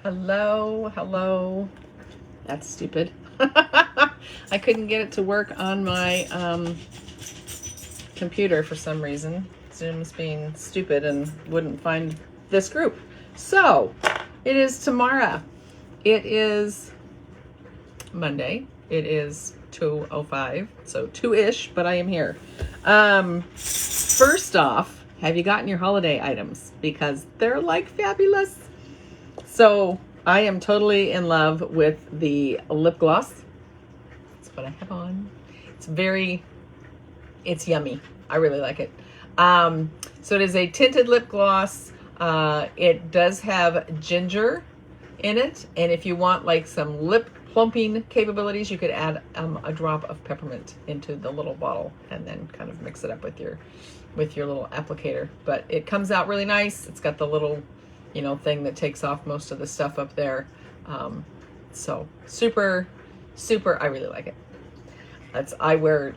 Hello, hello. That's stupid. I couldn't get it to work on my computer for some reason. Zoom's being stupid and wouldn't find this group. So, it is tomorrow. It is Monday. It is 2:05, so 2-ish, but I am here. First off, have you gotten your holiday items? Because they're like fabulous. So I am totally in love with the lip gloss. That's what I have on. It's yummy. I really like it. So it is a tinted lip gloss. It does have ginger in it. And if you want like some lip plumping capabilities, you could add a drop of peppermint into the little bottle and then kind of mix it up with your little applicator. But it comes out really nice. It's got the little thing that takes off most of the stuff up there. So super, I really like it. I wear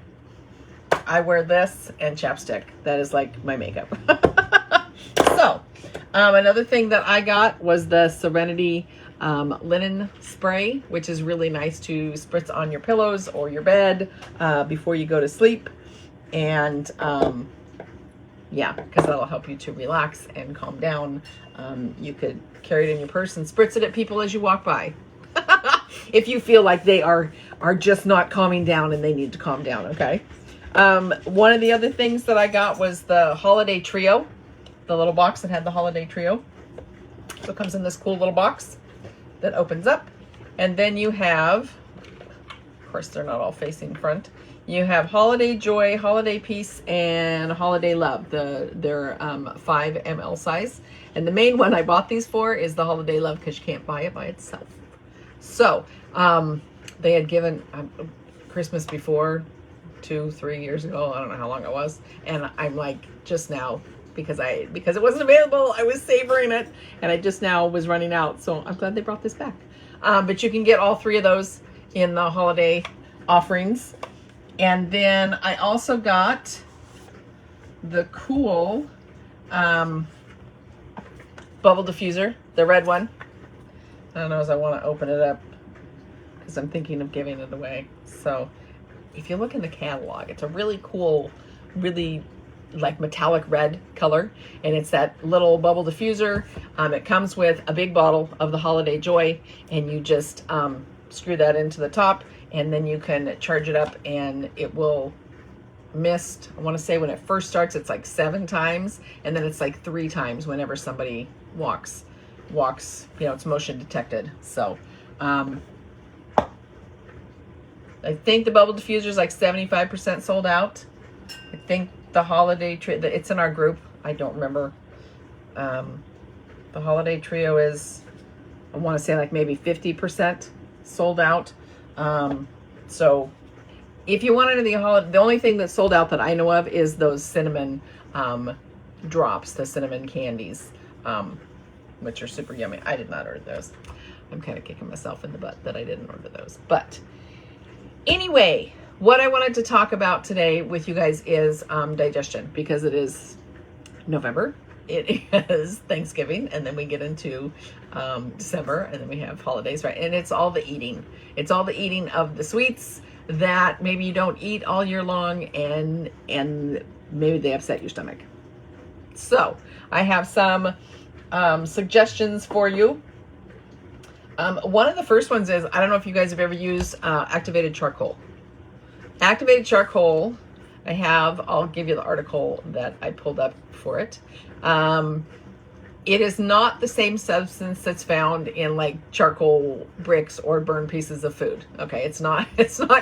this and chapstick. That is like my makeup. So, another thing that I got was the Serenity linen spray, which is really nice to spritz on your pillows or your bed before you go to sleep. And yeah, because that'll help you to relax and calm down. You could carry it in your purse and spritz it at people as you walk by. If you feel like they are just not calming down and they need to calm down, okay? One of the other things that I got was the Holiday Trio, the little box that had the Holiday Trio. So it comes in this cool little box that opens up. And then you have, of course, they're not all facing front. You have Holiday Joy, Holiday Peace, and Holiday Love. They're 5 ml size. And the main one I bought these for is the Holiday Love because you can't buy it by itself. So they had given Christmas before 2-3 years ago. I don't know how long it was. And I'm like, just now, because it wasn't available, I was savoring it. And I just now was running out. So I'm glad they brought this back. But you can get all 3 of those in the holiday offerings. And then I also got the cool bubble diffuser, the red one. I don't know as I want to open it up because I'm thinking of giving it away. So if you look in the catalog, it's a really cool, really like metallic red color. And it's that little bubble diffuser. It comes with a big bottle of the Holiday Joy, and you just screw that into the top. And then you can charge it up and it will mist. I want to say when it first starts, it's like 7 times. And then it's like 3 times whenever somebody walks, it's motion detected. So, I think the bubble diffuser is like 75% sold out. I think the Holiday Trio, it's in our group. I don't remember. The Holiday Trio is, I want to say like maybe 50% sold out. So if you want any of the only thing that's sold out that I know of is those cinnamon drops, the cinnamon candies, which are super yummy. I did not order those. I'm kind of kicking myself in the butt that I didn't order those. But anyway, what I wanted to talk about today with you guys is digestion, because it is November. It is Thanksgiving, and then we get into December, and then we have holidays, right? And it's all the eating. It's all the eating of the sweets that maybe you don't eat all year long, and maybe they upset your stomach. So I have some suggestions for you. One of the first ones is, I don't know if you guys have ever used activated charcoal. Activated charcoal, I'll give you the article that I pulled up for it. It is not the same substance that's found in like charcoal bricks or burned pieces of food. Okay, it's not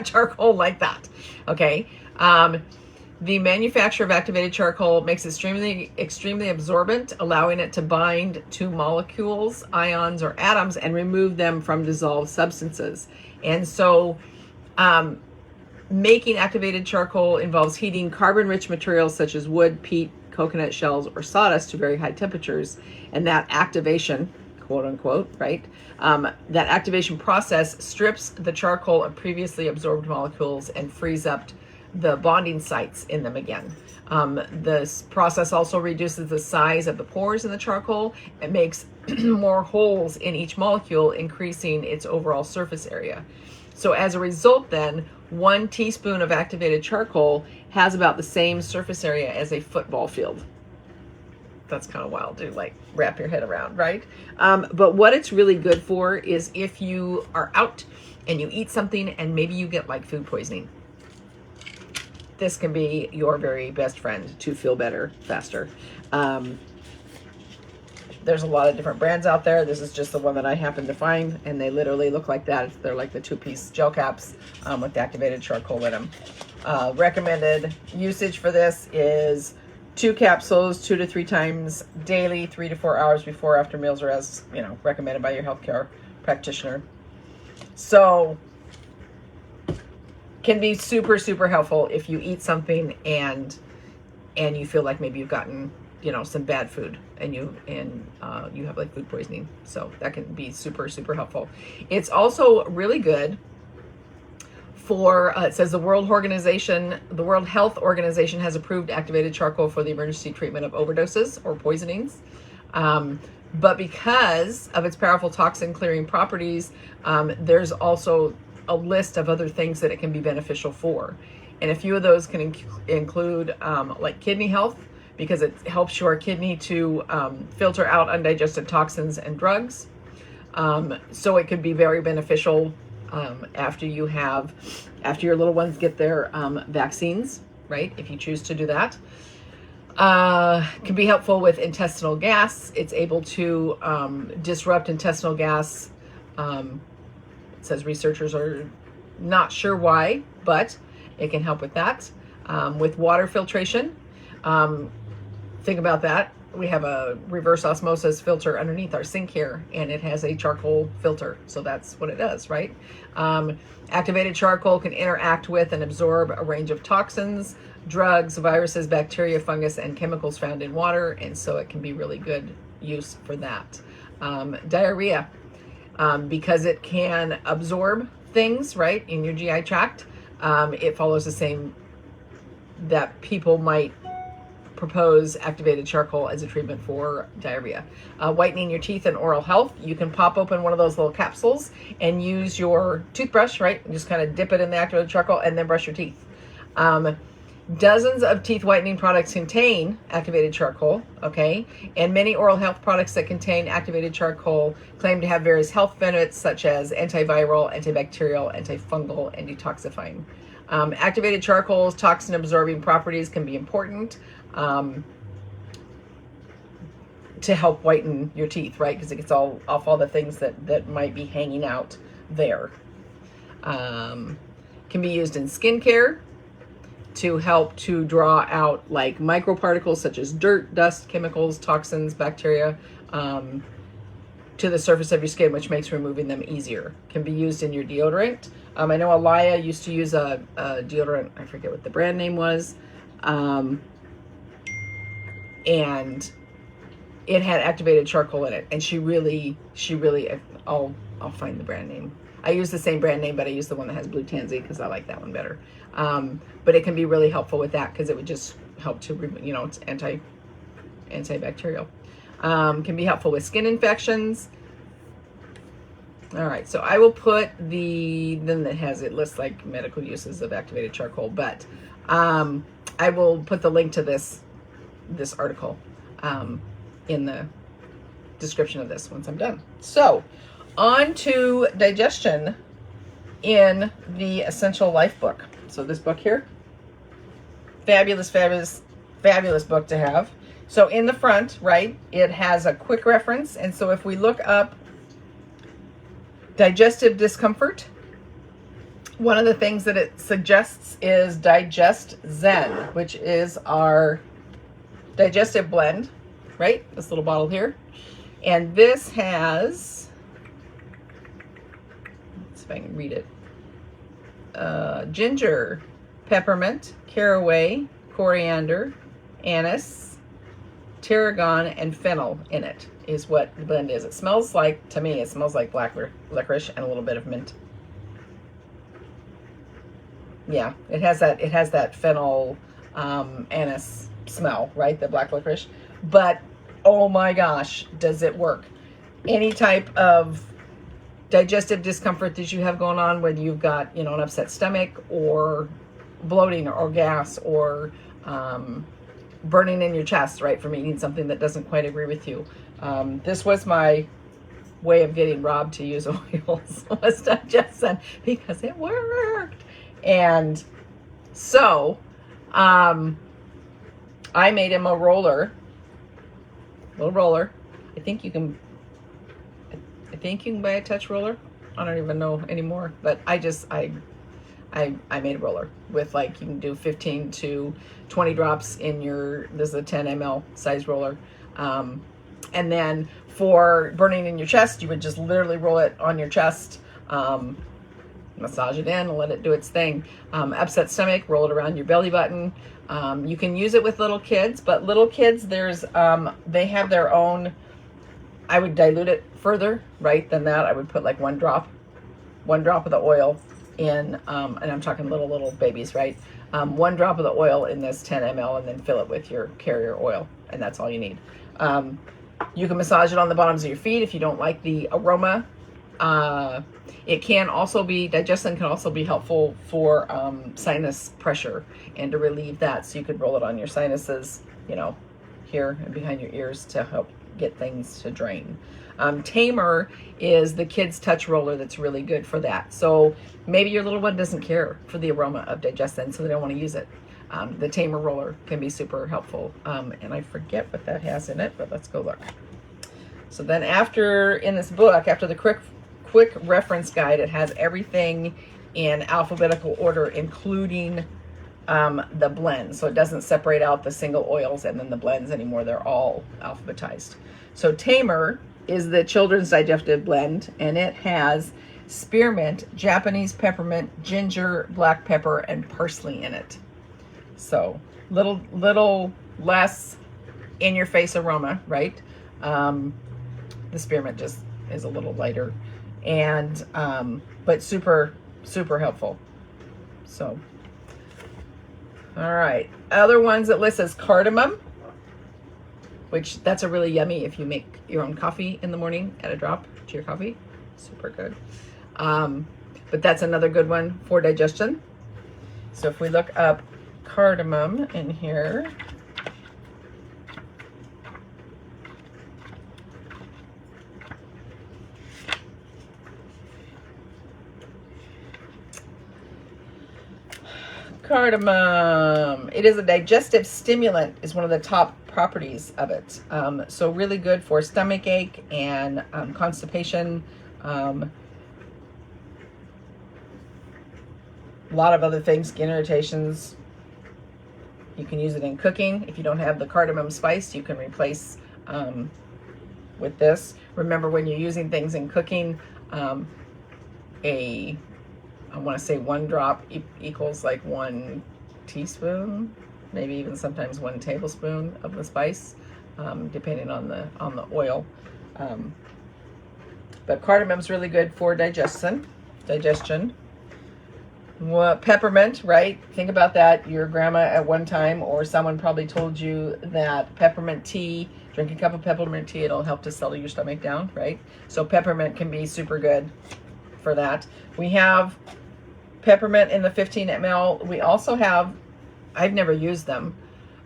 charcoal like that. Okay. The manufacturer of activated charcoal makes it extremely absorbent, allowing it to bind to molecules, ions, or atoms and remove them from dissolved substances. And so, making activated charcoal involves heating carbon-rich materials such as wood, peat, coconut shells, or sawdust to very high temperatures. And that activation, quote unquote, right? That activation process strips the charcoal of previously absorbed molecules and frees up the bonding sites in them again. This process also reduces the size of the pores in the charcoal. It makes more holes in each molecule, increasing its overall surface area. So as a result then, 1 teaspoon of activated charcoal has about the same surface area as a football field. That's kind of wild to like wrap your head around, right? But what it's really good for is if you are out and you eat something and maybe you get like food poisoning. This can be your very best friend to feel better faster. There's a lot of different brands out there. This is just the one that I happened to find, and they literally look like that. They're like the 2-piece gel caps with activated charcoal in them. Recommended usage for this is 2 capsules 2 to 3 times daily, 3 to 4 hours before or after meals, or as recommended by your healthcare practitioner. So can be super, super helpful if you eat something and you feel like maybe you've gotten some bad food and you have like food poisoning. So that can be super, super helpful. It's also really good for it says the World Health Organization has approved activated charcoal for the emergency treatment of overdoses or poisonings. But because of its powerful toxin clearing properties, there's also a list of other things that it can be beneficial for. And a few of those can include like kidney health, because it helps your kidney to filter out undigested toxins and drugs. So it could be very beneficial after your little ones get their vaccines, right? If you choose to do that. Can be helpful with intestinal gas. It's able to disrupt intestinal gas. It says researchers are not sure why, but it can help with that. With water filtration, think about that. We have a reverse osmosis filter underneath our sink here, and it has a charcoal filter. So that's what it does, right? Activated charcoal can interact with and absorb a range of toxins, drugs, viruses, bacteria, fungus, and chemicals found in water. And so it can be really good use for that. Diarrhea, because it can absorb things, right, in your GI tract. It follows the same that people might propose activated charcoal as a treatment for diarrhea. Whitening your teeth and oral health. You can pop open one of those little capsules and use your toothbrush, right? And just kind of dip it in the activated charcoal and then brush your teeth. Dozens of teeth whitening products contain activated charcoal, okay? And many oral health products that contain activated charcoal claim to have various health benefits such as antiviral, antibacterial, antifungal, and detoxifying. Activated charcoal's toxin absorbing properties can be important to help whiten your teeth, right? Because it gets off all the things that might be hanging out there. Can be used in skincare to help to draw out like microparticles such as dirt, dust, chemicals, toxins, bacteria to the surface of your skin, which makes removing them easier. Can be used in your deodorant. I know Alaya used to use a deodorant, I forget what the brand name was, and it had activated charcoal in it, and she really, I'll find the brand name. I use the same brand name, but I use the one that has blue tansy because I like that one better. But it can be really helpful with that because it would just help to, it's antibacterial. Can be helpful with skin infections. All right, so I will put then it lists like medical uses of activated charcoal, but I will put the link to this article in the description of this once I'm done. So on to digestion in the Essential Life book. So this book here, fabulous book to have. So in the front, right, it has a quick reference. And so if we look up digestive discomfort, one of the things that it suggests is DigestZen, which is our digestive blend, right? This little bottle here. And this has, let's see if I can read it. Ginger, peppermint, caraway, coriander, anise, tarragon, and fennel in it is what the blend is. It smells like, to me, it smells like black licorice and a little bit of mint. Yeah, it has that fennel, anise smell, right? The black licorice. But oh my gosh, does it work? Any type of digestive discomfort that you have going on, whether you've got, an upset stomach or bloating or gas or burning in your chest, right, from eating something that doesn't quite agree with you. This was my way of getting Rob to use oils, was DigestZen, because it worked. And so I made him a little roller. I think you can buy a touch roller. I don't even know anymore, but I made a roller with, like, you can do 15 to 20 drops in this is a 10 ml size roller. And then for burning in your chest, you would just literally roll it on your chest, massage it in and let it do its thing. Upset stomach, roll it around your belly button. You can use it with little kids, but little kids, they have their own. I would dilute it further, right, than that. I would put like one drop of the oil in, and I'm talking little babies, right? 1 drop of the oil in this 10 ml, and then fill it with your carrier oil, and that's all you need. You can massage it on the bottoms of your feet if you don't like the aroma. It can also be, DigestZen can also be helpful for sinus pressure and to relieve that. So you could roll it on your sinuses, here and behind your ears to help get things to drain. Tamer is the kids' touch roller that's really good for that. So maybe your little one doesn't care for the aroma of DigestZen, so they don't want to use it. The Tamer roller can be super helpful. And I forget what that has in it, but let's go look. So then in this book, after the quick reference guide, it has everything in alphabetical order, including the blends. So it doesn't separate out the single oils and then the blends anymore. They're all alphabetized. So Tamer is the children's digestive blend, and it has spearmint, Japanese peppermint, ginger, black pepper, and parsley in it. So little less in your face aroma, right? The spearmint just is a little lighter, and but super helpful. So all right, other ones that list is cardamom, which that's a really yummy if you make your own coffee in the morning, add a drop to your coffee, super good. But that's another good one for digestion. So if we look up cardamom in here, cardamom, it is a digestive stimulant, is one of the top properties of it. So really good for stomach ache and constipation. A lot of other things, skin irritations. You can use it in cooking. If you don't have the cardamom spice, you can replace with this. Remember, when you're using things in cooking, I want to say 1 drop equals like 1 teaspoon, maybe even sometimes 1 tablespoon of the spice, depending on the oil. But cardamom's really good for digestion. Well, peppermint, right? Think about that. Your grandma at one time, or someone probably told you that peppermint tea, drink a cup of peppermint tea, it'll help to settle your stomach down, right? So peppermint can be super good for that. We have peppermint in the 15 ml. We also have, I've never used them,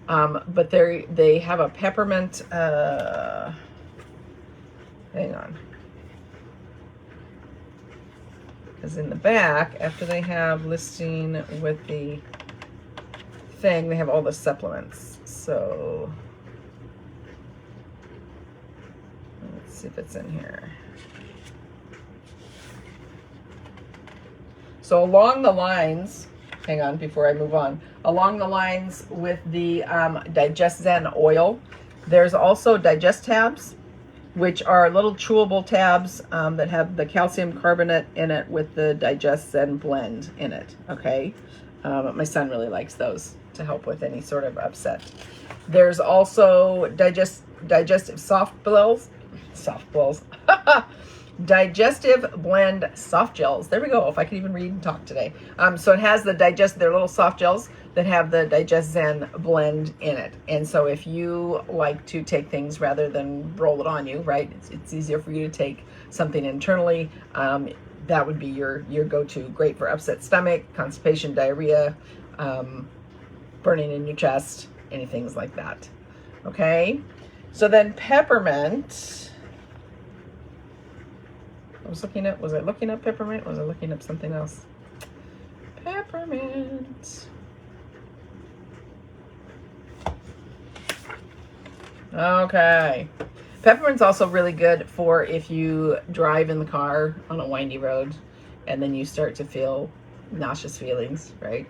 but they have a peppermint, hang on. Because in the back, after they have listing with the thing, they have all the supplements. So let's see if it's in here. So along the lines, hang on before I move on, along the lines with the DigestZen oil, there's also DigestZen, which are little chewable tabs that have the calcium carbonate in it with the DigestZen blend in it, okay? My son really likes those to help with any sort of upset. There's also digestive softgels, Digestive Blend Soft Gels. There we go. If I can even read and talk today. So it has they're little soft gels that have the DigestZen blend in it. And so if you like to take things rather than roll it on you, right? It's easier for you to take something internally. That would be your go-to. Great for upset stomach, constipation, diarrhea, burning in your chest, anything like that. Okay. So then Peppermint. Was I looking up Peppermint? Was I looking up something else? Peppermint. Okay. Peppermint's also really good for if you drive in the car on a windy road and then you start to feel nauseous feelings, right?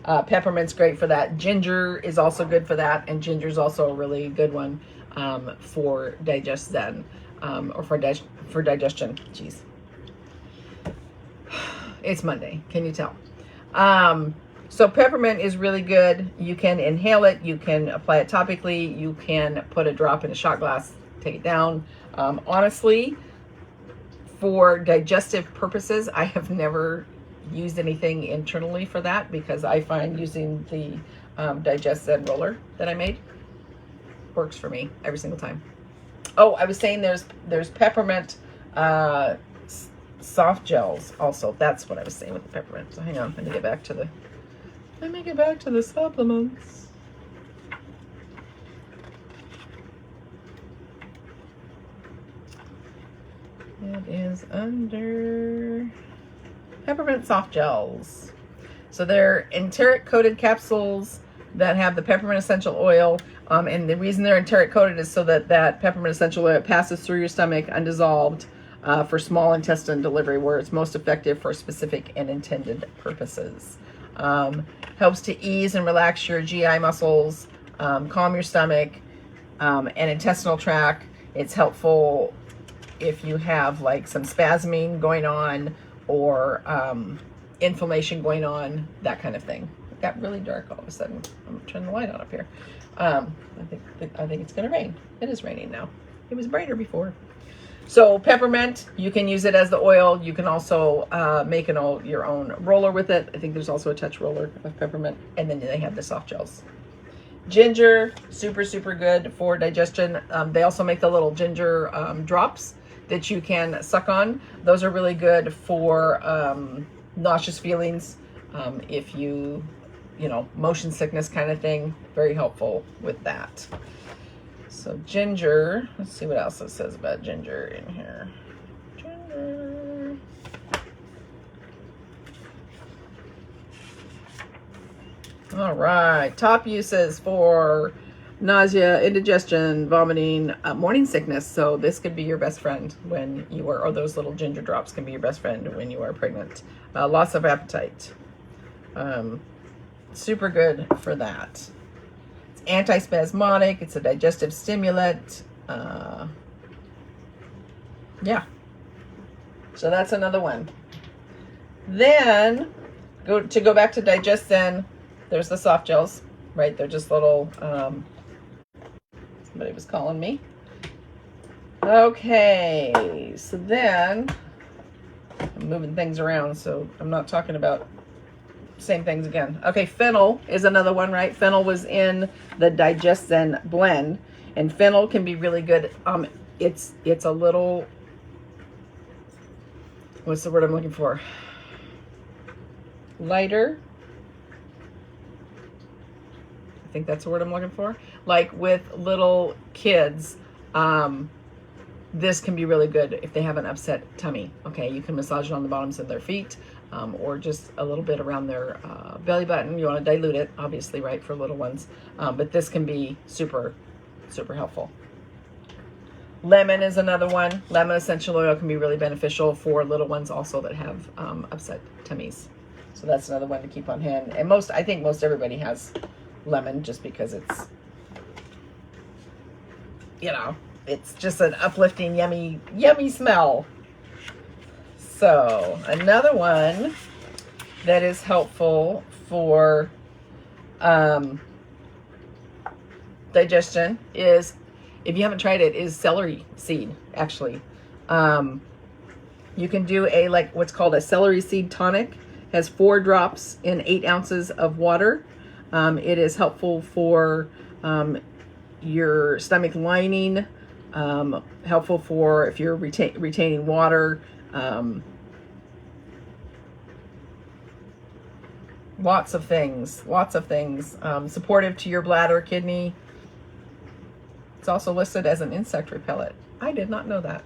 Peppermint's great for that. Ginger is also good for that, and ginger is also a really good one for DigestZen. Or for digestion. Jeez. It's Monday. Can you tell? So peppermint is really good. You can inhale it. You can apply it topically. You can put a drop in a shot glass, take it down. Honestly, for digestive purposes, I have never used anything internally for that because I find using the DigestZen roller that I made works for me every single time. Oh, I was saying there's peppermint soft gels also. That's what I was saying with the peppermint. So hang on, let me get back to the supplements. It is under peppermint soft gels. So they're enteric coated capsules that have the peppermint essential oil. And the reason they're enteric coated is so that peppermint essential oil passes through your stomach undissolved for small intestine delivery, where it's most effective for specific and intended purposes. Helps to ease and relax your GI muscles, calm your stomach and intestinal tract. It's helpful if you have like some spasming going on or inflammation going on, that kind of thing. It got really dark all of a sudden. I'm gonna turn the light on up here. I think it's gonna rain. It is raining now. It was brighter before. So peppermint, you can use it as the oil. You can also make your own roller with it. I think there's also a touch roller of peppermint, and then they have the soft gels. Ginger, super, super good for digestion. They also make the little ginger drops that you can suck on. Those are really good for nauseous feelings. If you motion sickness kind of thing, very helpful with that. So ginger, let's see what else it says about ginger in here. Ginger. All right, top uses for nausea, indigestion, vomiting, morning sickness. So this could be your best friend when you are, or those little ginger drops can be your best friend when you are pregnant. Loss of appetite. Super good for that. It's antispasmodic. It's a digestive stimulant. Yeah. So that's another one. Then go back to DigestZen. There's the soft gels, right? They're just little. Somebody was calling me. Okay. So then I'm moving things around, so I'm not talking about same things again. Okay, Fennel is another one, right? Fennel was in the DigestZen blend, and Fennel can be really good. It's a little, what's the word I'm looking for? Lighter. I think that's the word I'm looking for. Like with little kids, this can be really good if they have an upset tummy. Okay, you can massage it on the bottoms of their feet. Or just a little bit around their belly button. You want to dilute it, obviously, right, for little ones. But this can be super, super helpful. Lemon is another one. Lemon essential oil can be really beneficial for little ones also that have upset tummies. So that's another one to keep on hand. And I think most everybody has lemon just because it's, it's just an uplifting, yummy, yummy smell. So another one that is helpful for digestion is, if you haven't tried it, is celery seed, actually. You can do a, like what's called a celery seed tonic. Has 4 drops in 8 ounces of water. It is helpful for your stomach lining, helpful for if you're retaining water. Lots of things, supportive to your bladder, kidney. It's also listed as an insect repellent. I did not know that.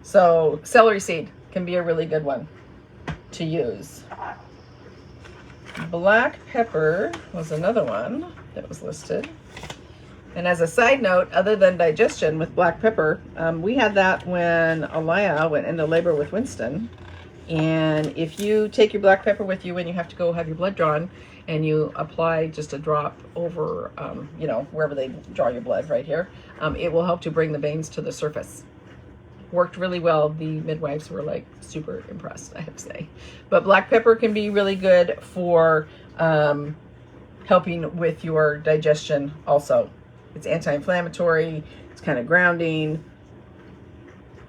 So celery seed can be a really good one to use. Black pepper was another one that was listed. And as a side note, other than digestion with black pepper, we had that when Alaya went into labor with Winston. And if you take your black pepper with you when you have to go have your blood drawn, and you apply just a drop over, you know, wherever they draw your blood, right here, it will help to bring the veins to the surface. Worked really well. The midwives were like super impressed, I have to say. But black pepper can be really good for helping with your digestion also. It's anti-inflammatory, it's kind of grounding,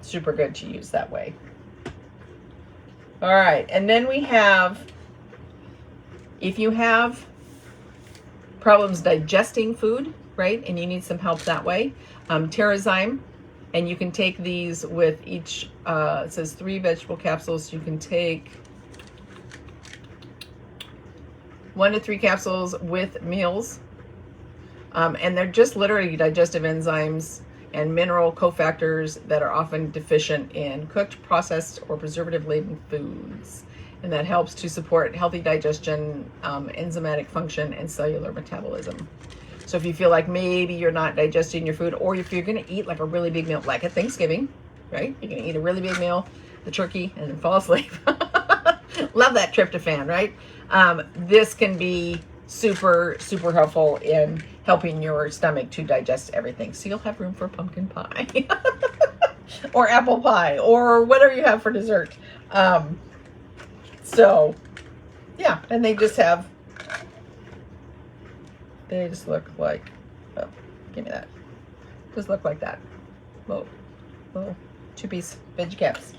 super good to use that way. All right, and then we have, if you have problems digesting food, right, and you need some help that way, TerraZyme. And you can take these with each, it says 3 vegetable capsules. You can take 1 to 3 capsules with meals. And they're just literally digestive enzymes and mineral cofactors that are often deficient in cooked, processed, or preservative-laden foods. And that helps to support healthy digestion, enzymatic function, and cellular metabolism. So if you feel like maybe you're not digesting your food, or if you're going to eat like a really big meal, like at Thanksgiving, right? You're going to eat a really big meal, the turkey, and then fall asleep. Love that tryptophan, right? This can be super, super helpful in helping your stomach to digest everything. So you'll have room for pumpkin pie or apple pie or whatever you have for dessert. So yeah, and they just have, they just look like, oh, give me that. Just look like that. Little 2-piece veggie caps.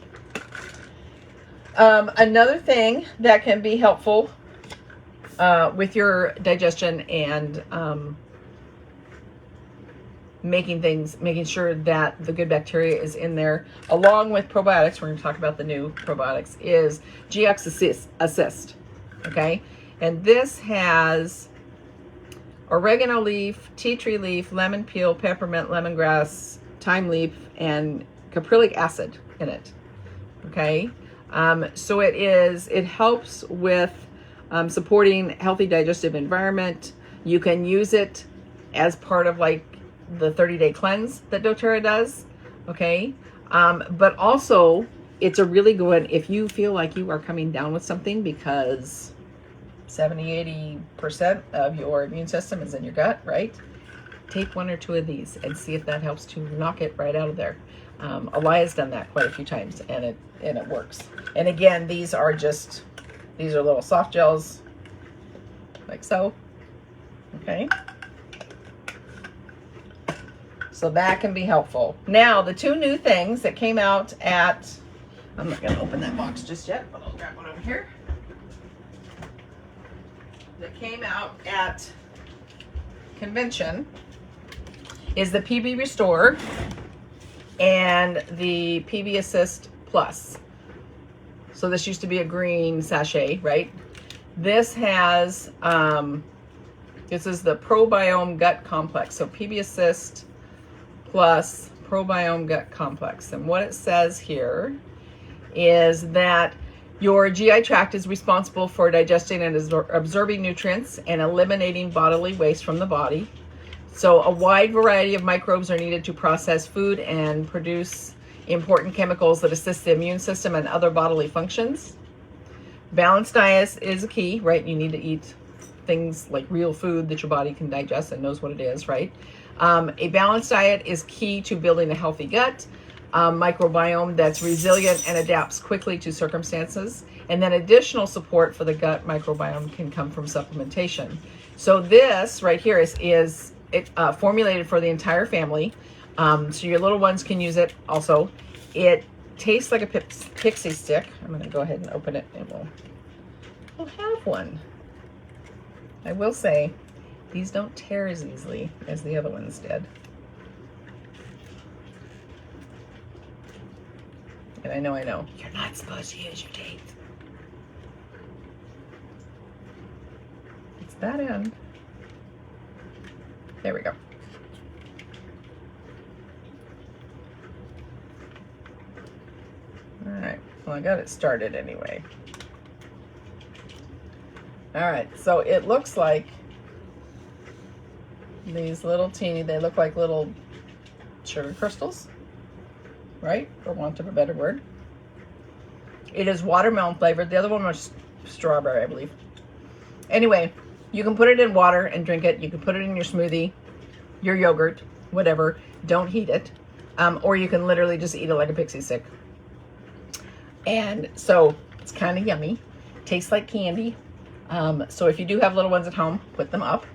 Another thing that can be helpful with your digestion and making sure that the good bacteria is in there, along with probiotics, we're going to talk about the new probiotics, is GX Assist. Okay? And this has oregano leaf, tea tree leaf, lemon peel, peppermint, lemongrass, thyme leaf, and caprylic acid in it. Okay? So it helps with supporting healthy digestive environment. You can use it as part of like the 30-day cleanse that doTERRA does. Okay? But also it's a really good one if you feel like you are coming down with something, because 70-80% of your immune system is in your gut, right? Take 1 or 2 of these and see if that helps to knock it right out of there. Alaya's done that quite a few times, and it works. And again, these are little soft gels, like so. Okay. So that can be helpful. Now, the 2 new things that came out at, I'm not going to open that box just yet, but I'll grab one over here. That came out at convention is the PB Restore and the PB Assist Plus. So this used to be a green sachet, right? This has, this is the Probiome Gut Complex. So PB Assist Plus Probiome Gut Complex. And what it says here is that your GI tract is responsible for digesting and absorbing nutrients and eliminating bodily waste from the body. So a wide variety of microbes are needed to process food and produce important chemicals that assist the immune system and other bodily functions. Balanced diet is a key, right? You need to eat things like real food that your body can digest and knows what it is, right? A balanced diet is key to building a healthy gut. Microbiome that's resilient and adapts quickly to circumstances. And then additional support for the gut microbiome can come from supplementation. So this right here is formulated for the entire family. So your little ones can use it also. It tastes like a pixie stick. I'm going to go ahead and open it and we'll have one. I will say these don't tear as easily as the other ones did. And I know, you're not supposed to use your teeth. It's that end. There we go. All right, well, I got it started anyway. All right, so it looks like these little teeny, they look like little sugar crystals, right? For want of a better word. It is watermelon flavored. The other one was strawberry, I believe. Anyway, you can put it in water and drink it. You can put it in your smoothie, your yogurt, whatever. Don't heat it. Or you can literally just eat it like a pixie stick. And so it's kind of yummy. Tastes like candy. So if you do have little ones at home, put them up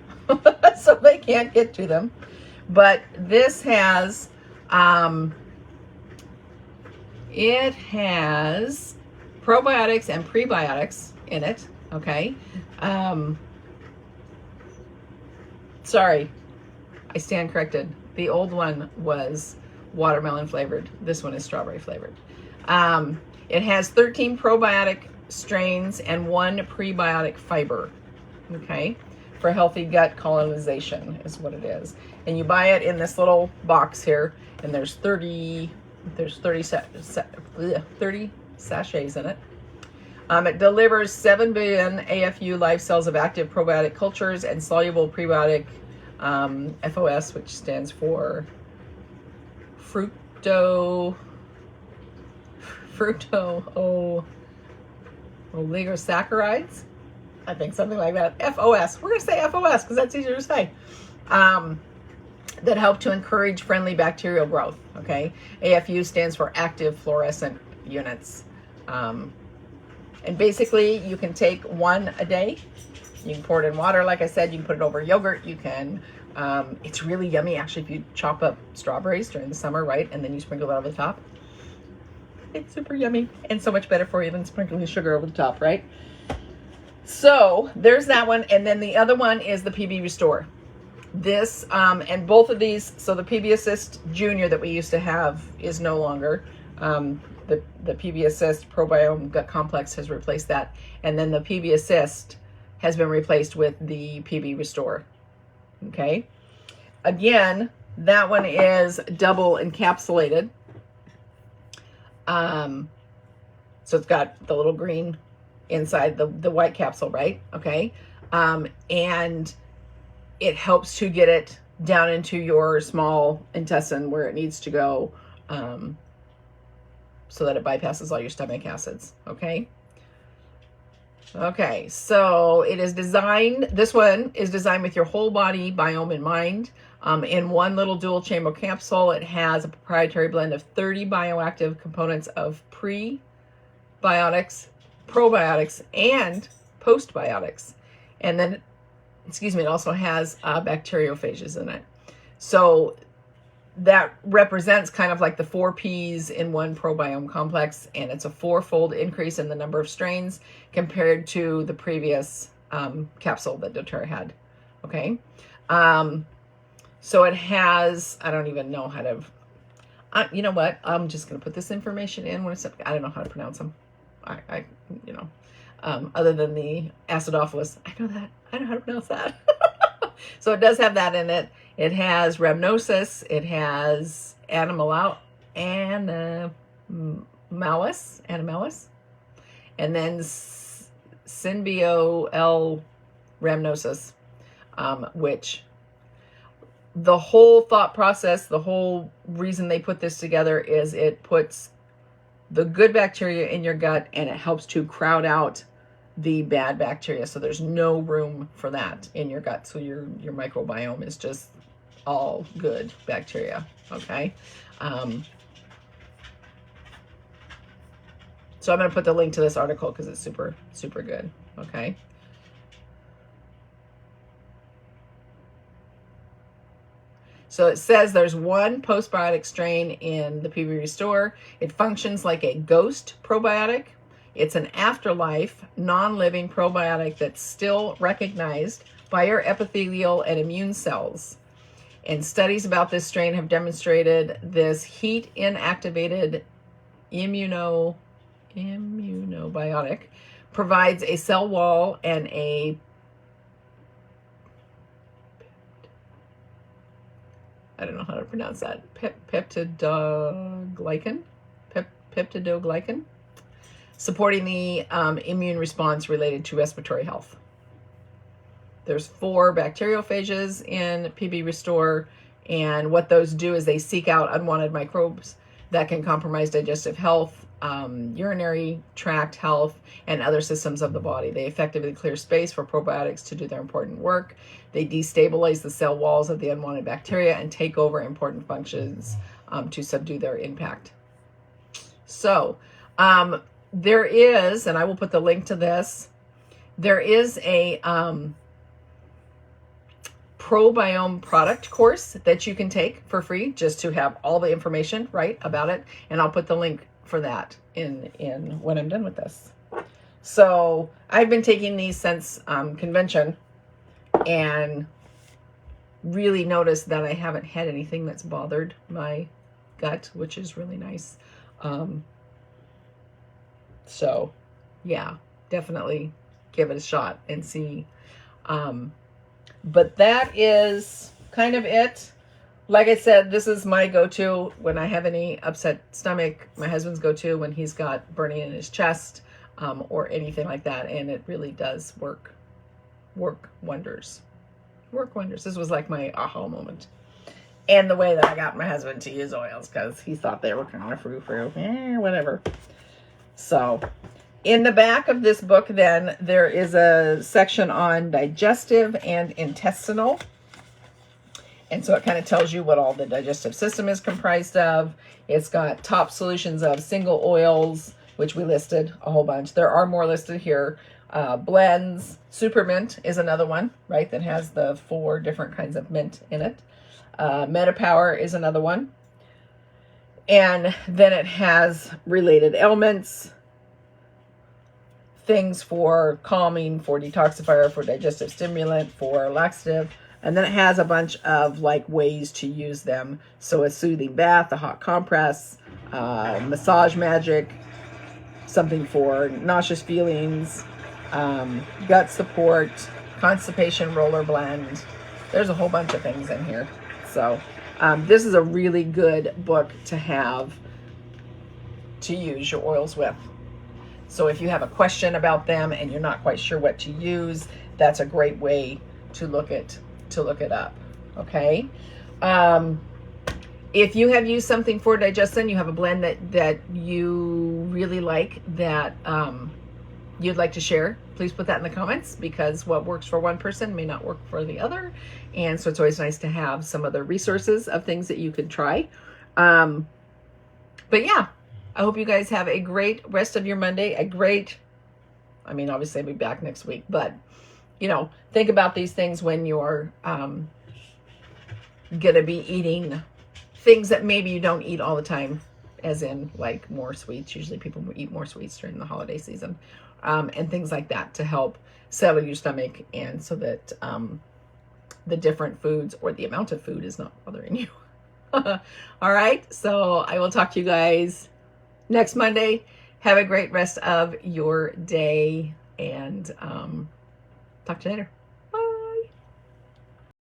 so they can't get to them. But this has, it has probiotics and prebiotics in it. Okay. Sorry, I stand corrected. The old one was watermelon flavored. This one is strawberry flavored. It has 13 probiotic strains and 1 prebiotic fiber. Okay. For healthy gut colonization is what it is. And you buy it in this little box here, and there's 30 sachets in it. It delivers 7 billion AFU live cells of active probiotic cultures and soluble prebiotic FOS, which stands for oligosaccharides. I think something like that. FOS. We're going to say FOS because that's easier to say. That help to encourage friendly bacterial growth. Okay. AFU stands for active fluorescent units. And basically you can take 1 a day. You can pour it in water. Like I said, you can put it over yogurt. You can, it's really yummy actually if you chop up strawberries during the summer, right? And then you sprinkle it over the top. It's super yummy and so much better for you than sprinkling sugar over the top, right? So there's that one. And then the other one is the PB Restore. This, and both of these, so the PB Assist Junior that we used to have is no longer. The PB Assist Probiome Gut Complex has replaced that. And then the PB Assist has been replaced with the PB Restore. Okay. Again, that one is double encapsulated. So it's got the little green inside the white capsule, right? Okay. And it helps to get it down into your small intestine where it needs to go, so that it bypasses all your stomach acids. Okay. Okay. So it is designed, this one is designed with your whole body biome in mind. In one little dual chamber capsule, it has a proprietary blend of 30 bioactive components of prebiotics, probiotics, and postbiotics. And then, it also has bacteriophages in it. So that represents kind of like the 4 Ps in one probiome complex, and it's a 4-fold increase in the number of strains compared to the previous capsule that doTERRA had. Okay. So it has, I don't even know how to, you know what? I'm just going to put this information in when it's, I don't know how to pronounce them. Other than the acidophilus. I know that. I know how to pronounce that. So it does have that in it. It has rhamnosus. It has animalis, and then Symbio L rhamnosus, which the whole thought process, the whole reason they put this together is it puts the good bacteria in your gut and it helps to crowd out the bad bacteria. So there's no room for that in your gut. So your microbiome is just all good bacteria. Okay. So I'm going to put the link to this article because it's super, super good. Okay. So it says there's one postbiotic strain in the PB Restore. It functions like a ghost probiotic. It's an afterlife, non-living probiotic that's still recognized by your epithelial and immune cells. And studies about this strain have demonstrated this heat inactivated immunobiotic provides a cell wall and a I don't know how to pronounce that. Peptidoglycan, supporting the immune response related to respiratory health. There's 4 bacteriophages in PB Restore, and what those do is they seek out unwanted microbes that can compromise digestive health, urinary tract health, and other systems of the body. They effectively clear space for probiotics to do their important work. They destabilize the cell walls of the unwanted bacteria and take over important functions to subdue their impact. So there is, and I will put the link to this, there is a probiome product course that you can take for free just to have all the information right about it, and I'll put the link for that in when I'm done with this. So I've been taking these since convention and really noticed that I haven't had anything that's bothered my gut, which is really nice. So yeah, definitely give it a shot and see. But that is kind of it. Like I said, this is my go-to when I have any upset stomach. My husband's go-to when he's got burning in his chest or anything like that. And it really does work wonders. Work wonders. This was like my aha moment. And the way that I got my husband to use oils, because he thought they were kind of frou-frou. Whatever. So in the back of this book, then, there is a section on digestive and intestinal. And so it kind of tells you what all the digestive system is comprised of. It's got top solutions of single oils, which we listed a whole bunch. There are more listed here. Blends. Super mint is another one, right, that has the 4 different kinds of mint in it. Metapower is another one. And then it has related ailments, things for calming, for detoxifier, for digestive stimulant, for laxative. And then it has a bunch of like ways to use them. So a soothing bath, a hot compress, massage magic, something for nauseous feelings, gut support, constipation roller blend. There's a whole bunch of things in here. So this is a really good book to have to use your oils with. So if you have a question about them and you're not quite sure what to use, that's a great way to look it up. Okay. If you have used something for DigestZen, you have a blend that you really like that you'd like to share, please put that in the comments, because what works for one person may not work for the other. And so it's always nice to have some other resources of things that you could try. But yeah, I hope you guys have a great rest of your Monday. Obviously I'll be back next week, but think about these things when you're going to be eating things that maybe you don't eat all the time, as in like more sweets. Usually people eat more sweets during the holiday season, and things like that to help settle your stomach, and so that the different foods or the amount of food is not bothering you. All right, so I will talk to you guys next Monday. Have a great rest of your day, and talk to you later.